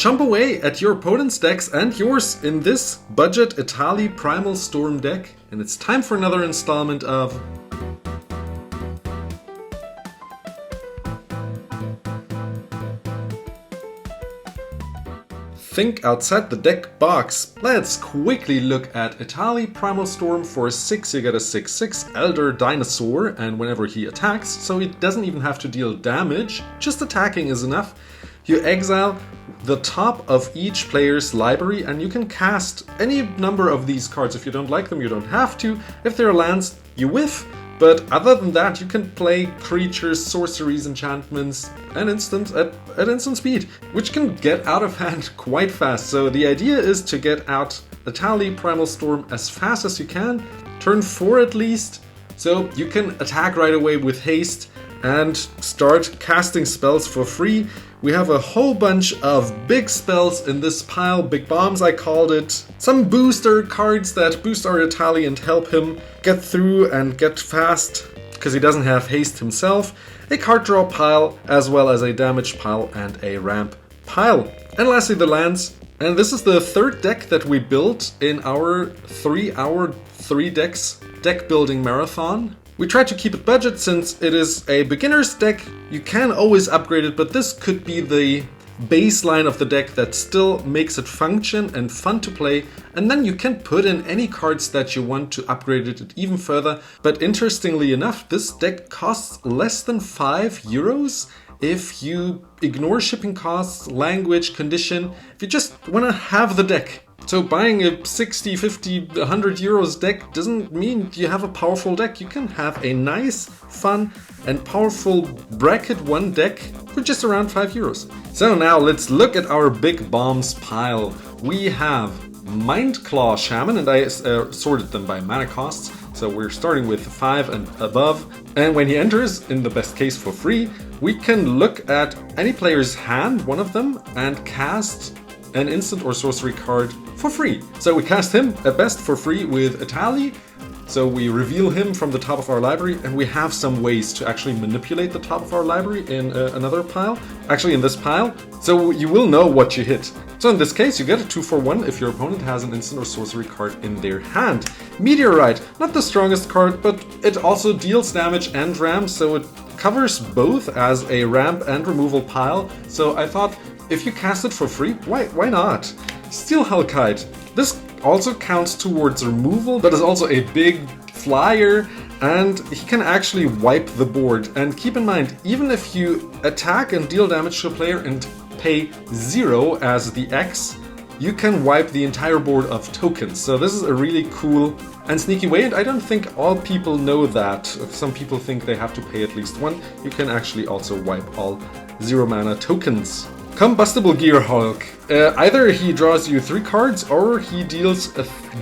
Jump away at your opponent's decks and yours in this budget Etali Primal Storm deck, and it's time for another installment of Think outside the deck box. Let's quickly look at Etali Primal Storm. For 6 you get a 6/6 Elder Dinosaur, and whenever he attacks, so he doesn't even have to deal damage, just attacking is enough. You exile the top of each player's library and you can cast any number of these cards. If you don't like them, you don't have to. If they're lands, you whiff. But other than that, you can play creatures, sorceries, enchantments, and instant at instant speed, which can get out of hand quite fast. So the idea is to get out Etali Primal Storm as fast as you can, turn 4 at least, so you can attack right away with haste and start casting spells for free. We have a whole bunch of big spells in this pile, big bombs I called it. Some booster cards that boost our Etali and help him get through and get fast, because he doesn't have haste himself. A card draw pile, as well as a damage pile and a ramp pile. And lastly the lands. And this is the third deck that we built in our 3-hour 3 decks deck building marathon. We tried to keep it budget since it is a beginner's deck. You can always upgrade it, but this could be the baseline of the deck that still makes it function and fun to play. And then you can put in any cards that you want to upgrade it even further. But interestingly enough, this deck costs less than €5 if you ignore shipping costs, language, condition, if you just want to have the deck. So buying a 60, 50, €100 deck doesn't mean you have a powerful deck. You can have a nice, fun and powerful bracket 1 deck for just around €5. So now let's look at our big bombs pile. We have Mindclaw Shaman, and I sorted them by mana costs. So we're starting with 5 and above. And when he enters, in the best case for free, we can look at any player's hand, one of them, and cast an instant or sorcery card for free. So we cast him at best for free with Etali. So we reveal him from the top of our library, and we have some ways to actually manipulate the top of our library in another pile. Actually in this pile. So you will know what you hit. So in this case you get a 2/1 if your opponent has an instant or sorcery card in their hand. Meteorite, not the strongest card, but it also deals damage and ramp, so it covers both as a ramp and removal pile. So I thought, if you cast it for free, why not? Steel Hellkite. This also counts towards removal, but is also a big flyer, and he can actually wipe the board. And keep in mind, even if you attack and deal damage to a player and pay 0 as the X, you can wipe the entire board of tokens. So this is a really cool and sneaky way, and I don't think all people know that. Some people think they have to pay at least 1. You can actually also wipe all 0 mana tokens. Combustible Gearhulk. Either he draws you 3 cards or he deals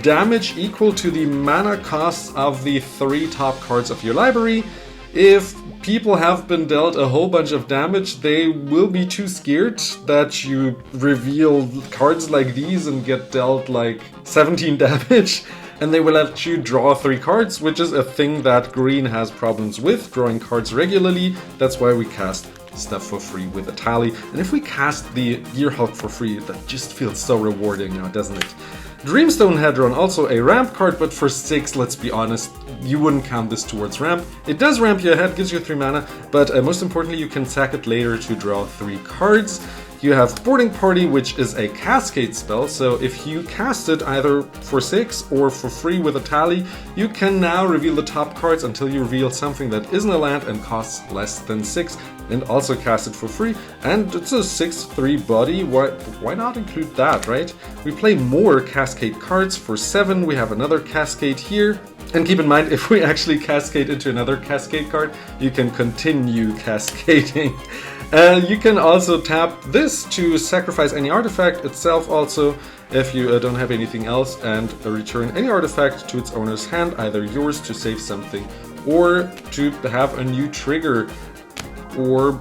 damage equal to the mana costs of the 3 top cards of your library. If people have been dealt a whole bunch of damage, they will be too scared that you reveal cards like these and get dealt like 17 damage. And they will let you draw 3 cards, which is a thing that green has problems with, drawing cards regularly. That's why we cast stuff for free with Etali. And if we cast the Gearhulk for free, that just feels so rewarding now, doesn't it? Dreamstone Hedron, also a ramp card, but for 6, let's be honest, you wouldn't count this towards ramp. It does ramp you ahead, gives you 3 mana, but most importantly you can sack it later to draw 3 cards. You have Boarding Party, which is a cascade spell, so if you cast it either for 6 or for free with Etali, you can now reveal the top cards until you reveal something that isn't a land and costs less than 6, and also cast it for free. And it's a 6/3 body, why not include that, right? We play more cascade cards. For 7 we have another cascade here. And keep in mind, if we actually cascade into another cascade card, you can continue cascading. You can also tap this to sacrifice any artifact itself also, if you don't have anything else, and return any artifact to its owner's hand, either yours to save something, or to have a new trigger, or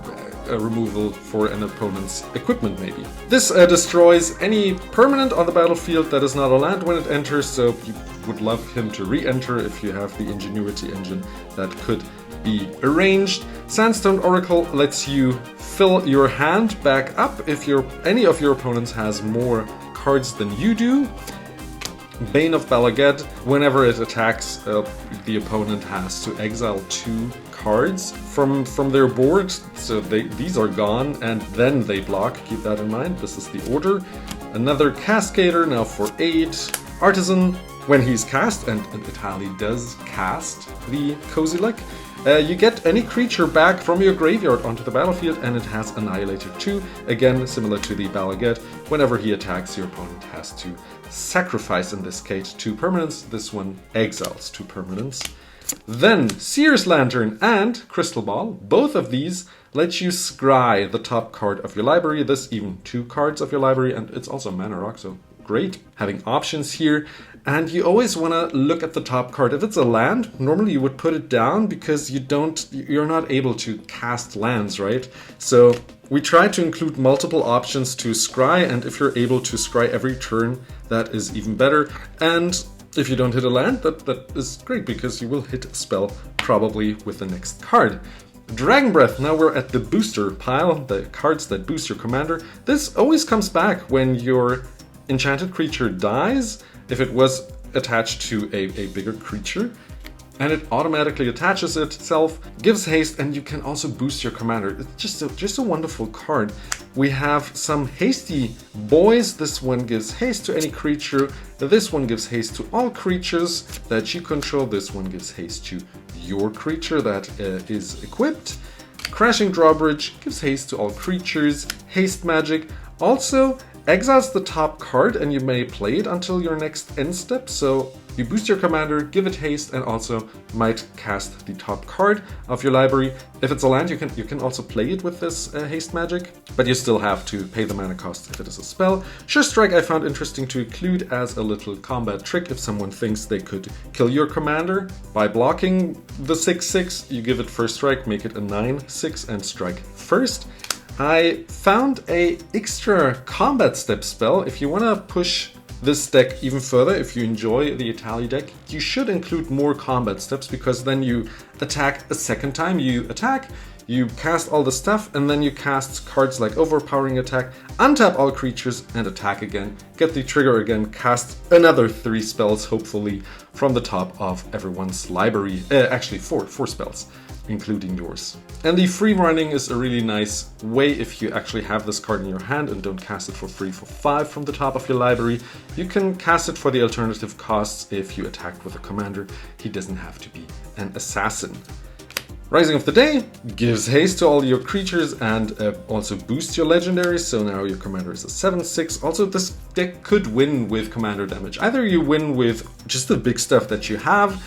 a removal for an opponent's equipment maybe. This destroys any permanent on the battlefield that is not a land when it enters, so you would love him to re-enter if you have the Ingenuity engine that could be arranged. Sandstone Oracle lets you fill your hand back up if any of your opponents has more cards than you do. Bane of Balaguet, whenever it attacks, the opponent has to exile 2 cards from their board, so these are gone and then they block. Keep that in mind, this is the order. Another Cascader, now for 8. Artisan, when he's cast, and Etali does cast the Kozilek, you get any creature back from your graveyard onto the battlefield, and it has Annihilator 2. Again, similar to the Balaguet, whenever he attacks, your opponent has to sacrifice, in this case, 2 permanents. This one exiles 2 permanents. Then, Seer's Lantern and Crystal Ball, both of these let you scry the top card of your library. This even 2 cards of your library, and it's also Mana Rock, so great having options here. And you always want to look at the top card. If it's a land, normally you would put it down because you're not able to cast lands, right? So we try to include multiple options to scry, and if you're able to scry every turn, that is even better. And if you don't hit a land, that is great because you will hit a spell probably with the next card. Dragon Breath, now we're at the booster pile, the cards that boost your commander. This always comes back when your enchanted creature dies, if it was attached to a bigger creature, and it automatically attaches itself, gives haste, and you can also boost your commander. It's just a wonderful card. We have some hasty boys. This one gives haste to any creature. This one gives haste to all creatures that you control. This one gives haste to your creature that is equipped. Crashing Drawbridge gives haste to all creatures. Haste Magic also exiles the top card, and you may play it until your next end step. So you boost your commander, give it haste, and also might cast the top card of your library. If it's a land, you can also play it with this haste magic, but you still have to pay the mana cost if it is a spell. Sure Strike I found interesting to include as a little combat trick. If someone thinks they could kill your commander by blocking the 6/6, you give it first strike, make it a 9/6, and strike first. I found a extra combat step spell. If you want to push this deck even further, if you enjoy the Etali deck, you should include more combat steps, because then you attack a second time. You attack, you cast all the stuff, and then you cast cards like Overpowering Attack, untap all creatures, and attack again. Get the trigger again, cast another 3 spells, hopefully, from the top of everyone's library. Actually, 4 spells, including yours. And the free running is a really nice way if you actually have this card in your hand and don't cast it for free for 5 from the top of your library. You can cast it for the alternative costs if you attacked with a commander. He doesn't have to be an assassin. Rising of the Day gives haste to all your creatures and also boosts your legendaries, so now your commander is a 7/6. Also, this deck could win with commander damage. Either you win with just the big stuff that you have,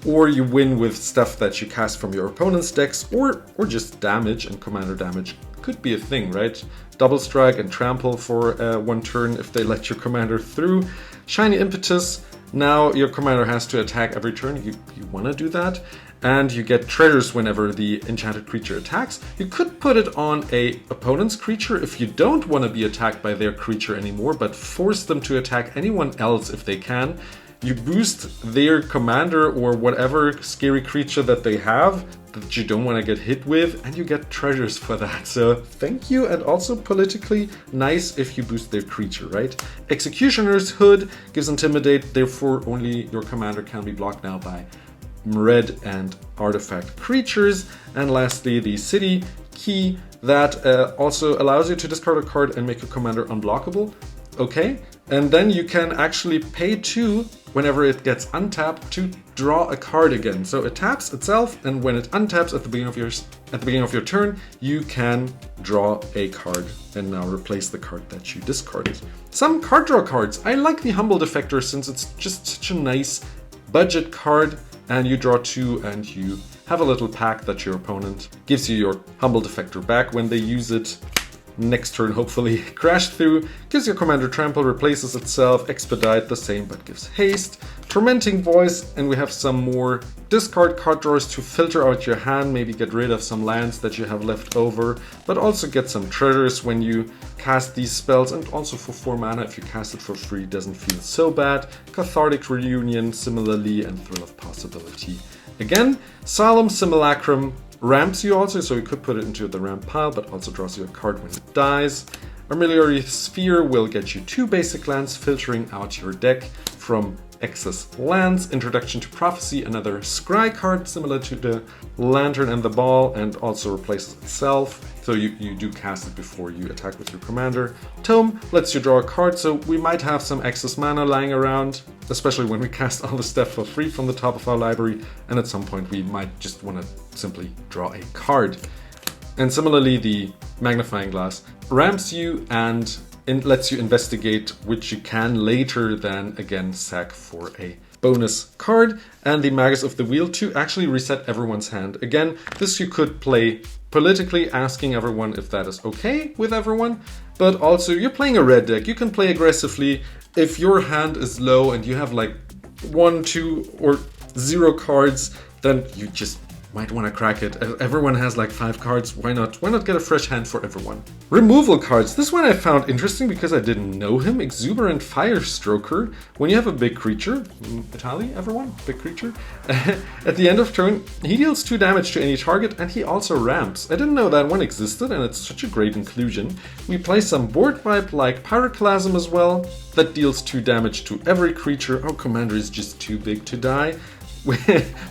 or you win with stuff that you cast from your opponent's decks, or just damage, and commander damage could be a thing, right? Double Strike and Trample for 1 turn if they let your commander through. Shiny Impetus, now your commander has to attack every turn. You want to do that. And you get treasures whenever the enchanted creature attacks. You could put it on a opponent's creature if you don't want to be attacked by their creature anymore, but force them to attack anyone else if they can. You boost their commander or whatever scary creature that they have that you don't want to get hit with, and you get treasures for that. So thank you, and also politically nice if you boost their creature, right? Executioner's Hood gives Intimidate, therefore only your commander can be blocked now by red and artifact creatures. And lastly, the City Key that also allows you to discard a card and make your commander unblockable. Okay, and then you can actually pay 2 whenever it gets untapped to draw a card again. So it taps itself, and when it untaps at the beginning of your turn, you can draw a card and now replace the card that you discarded. Some card draw cards. I like the Humble Defector since it's just such a nice budget card, and you draw 2 and you have a little pack that your opponent gives you your Humble Defector back when they use it. next turn hopefully. Crash Through gives your commander trample, replaces itself. Expedite the same but gives haste. Tormenting Voice, and we have some more discard card drawers to filter out your hand, maybe get rid of some lands that you have left over, but also get some treasures when you cast these spells, and also for 4 mana if you cast it for free doesn't feel so bad. Cathartic Reunion similarly, and Thrill of Possibility. Again, Solemn Simulacrum ramps you also, so you could put it into the ramp pile, but also draws you a card when it dies. Armillary Sphere will get you 2 basic lands, filtering out your deck from excess lands. Introduction to Prophecy, another scry card similar to the Lantern and the Ball, and also replaces itself, so you do cast it before you attack with your commander. Tome lets you draw a card, so we might have some excess mana lying around, especially when we cast all the stuff for free from the top of our library, and at some point we might just want to simply draw a card. And similarly, the Magnifying Glass ramps you and lets you investigate, which you can later then again sack for a bonus card. And the Magus of the Wheel to actually reset everyone's hand. Again, this you could play politically, asking everyone if that is okay with everyone, but also you're playing a red deck, you can play aggressively. If your hand is low and you have like 1, 2 or 0 cards, then you just might want to crack it. Everyone has like 5 cards, why not get a fresh hand for everyone? Removal cards. This one I found interesting because I didn't know him. Exuberant Firestroker. When you have a big creature, Etali, everyone? Big creature? At the end of turn, he deals 2 damage to any target, and he also ramps. I didn't know that one existed, and it's such a great inclusion. We play some board wipe like Pyroclasm as well. That deals 2 damage to every creature. Our commander is just too big to die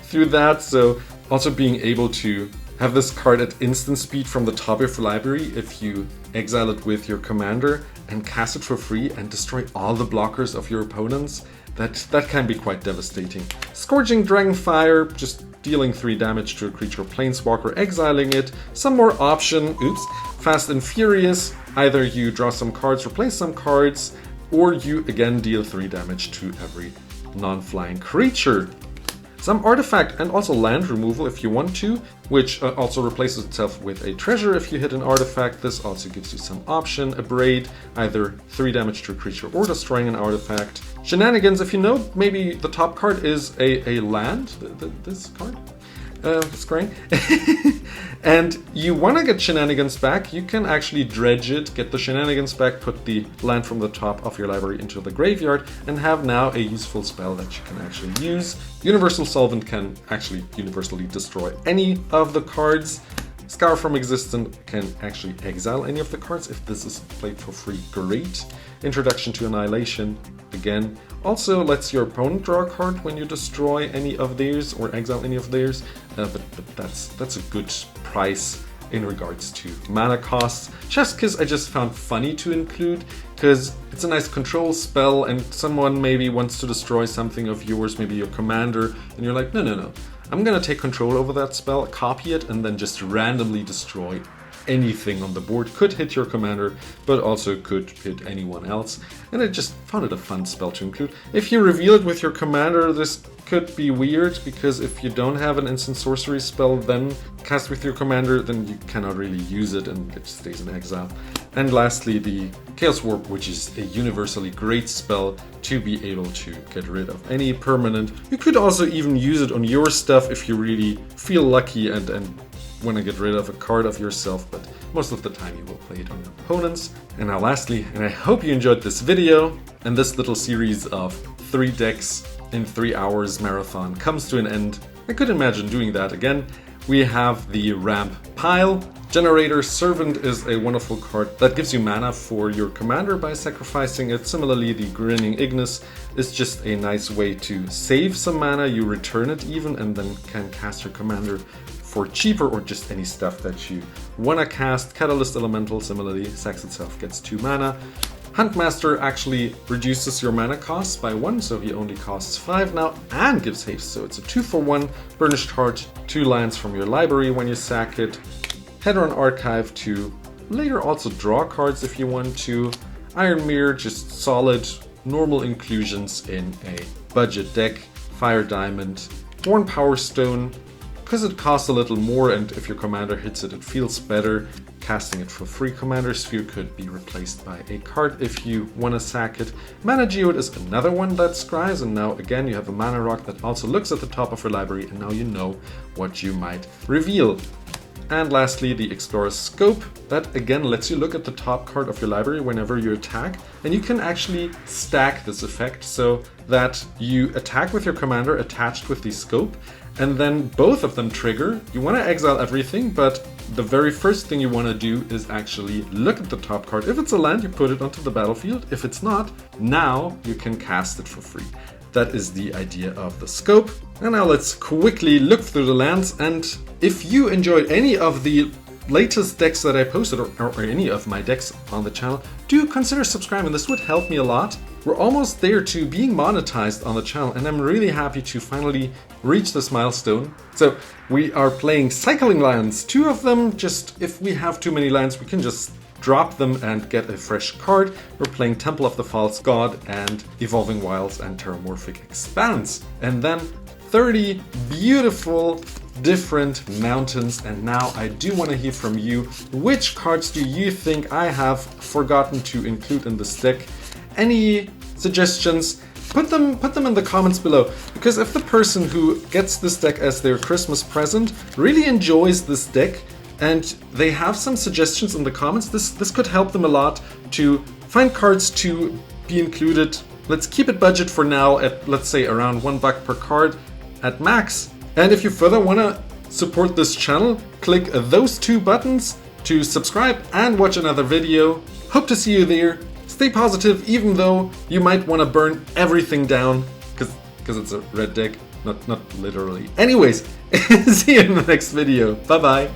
through that, so also being able to have this card at instant speed from the top of your library if you exile it with your commander and cast it for free and destroy all the blockers of your opponents, that can be quite devastating. Scourging Dragonfire, just dealing 3 damage to a creature or planeswalker, exiling it. Some more option, Fast and Furious, either you draw some cards, replace some cards, or you again deal 3 damage to every non-flying creature. Some artifact and also land removal if you want to, which also replaces itself with a treasure if you hit an artifact. This also gives you some option. Abrade, either 3 damage to a creature or destroying an artifact. Shenanigans, if you know, maybe the top card is a land, this card, scrying. And you want to get Shenanigans back, you can actually dredge it, get the Shenanigans back, put the land from the top of your library into the graveyard, and have now a useful spell that you can actually use. Universal Solvent can actually universally destroy any of the cards. Scour from Existence can actually exile any of the cards if this is played for free. Great. Introduction to Annihilation, again, also lets your opponent draw a card when you destroy any of theirs or exile any of theirs, but that's a good price in regards to mana costs. Chef's Kiss I just found funny to include because it's a nice control spell and someone maybe wants to destroy something of yours, maybe your commander, and you're like, no, I'm gonna take control over that spell, copy it, and then just randomly destroy anything on the board. Could hit your commander, but also could hit anyone else. And I just found it a fun spell to include. If you reveal it with your commander, this could be weird, because if you don't have an instant sorcery spell then cast with your commander, then you cannot really use it and it stays in exile. And lastly, the Chaos Warp, which is a universally great spell to be able to get rid of any permanent. You could also even use it on your stuff if you really feel lucky and want to get rid of a card of yourself, but most of the time you will play it on your opponents. And now lastly, and I hope you enjoyed this video, and this little series of 3 decks in 3 hours marathon comes to an end. I could imagine doing that again. We have the ramp pile. Generator Servant is a wonderful card that gives you mana for your commander by sacrificing it. Similarly, the Grinning Ignis is just a nice way to save some mana. You return it even and then can cast your commander for cheaper, or just any stuff that you want to cast. Catalyst Elemental, similarly, sacks itself, gets 2 mana. Huntmaster actually reduces your mana costs by 1, so he only costs 5 now, and gives haste, so it's a 2-for-1. Burnished Heart, 2 lands from your library when you sack it. Hedron Archive to later also draw cards if you want to. Iron Mirror, just solid, normal inclusions in a budget deck. Fire Diamond, Worn Power Stone, because it costs a little more, and if your commander hits it, it feels better. Casting it for free. Commander Sphere could be replaced by a card if you want to sack it. Mana Geode is another one that scries, and now again you have a Mana Rock that also looks at the top of your library, and now you know what you might reveal. And lastly, the Explorer's Scope. That again lets you look at the top card of your library whenever you attack, and you can actually stack this effect so that you attack with your commander attached with the scope, and then both of them trigger. You want to exile everything, but the very first thing you want to do is actually look at the top card. If it's a land, you put it onto the battlefield. If it's not, now you can cast it for free. That is the idea of the scope. And now let's quickly look through the lands, and if you enjoyed any of the latest decks that I posted, or any of my decks on the channel, do consider subscribing. This would help me a lot. We're almost there to being monetized on the channel, and I'm really happy to finally reach this milestone. So we are playing cycling lands, 2 of them. Just if we have too many lands, we can just drop them and get a fresh card. We're playing Temple of the False God and Evolving Wilds and Terramorphic Expanse. And then 30 beautiful different mountains. And now I do want to hear from you. Which cards do you think I have forgotten to include in this deck? Any suggestions? Put them in the comments below, because if the person who gets this deck as their Christmas present really enjoys this deck and they have some suggestions in the comments, this could help them a lot to find cards to be included. Let's keep it budget for now at, let's say, around $1 per card at max. And if you further want to support this channel, click those 2 buttons to subscribe and watch another video. Hope to see you there. Stay positive, even though you might want to burn everything down, because it's a red deck, not literally. Anyways, see you in the next video. Bye bye.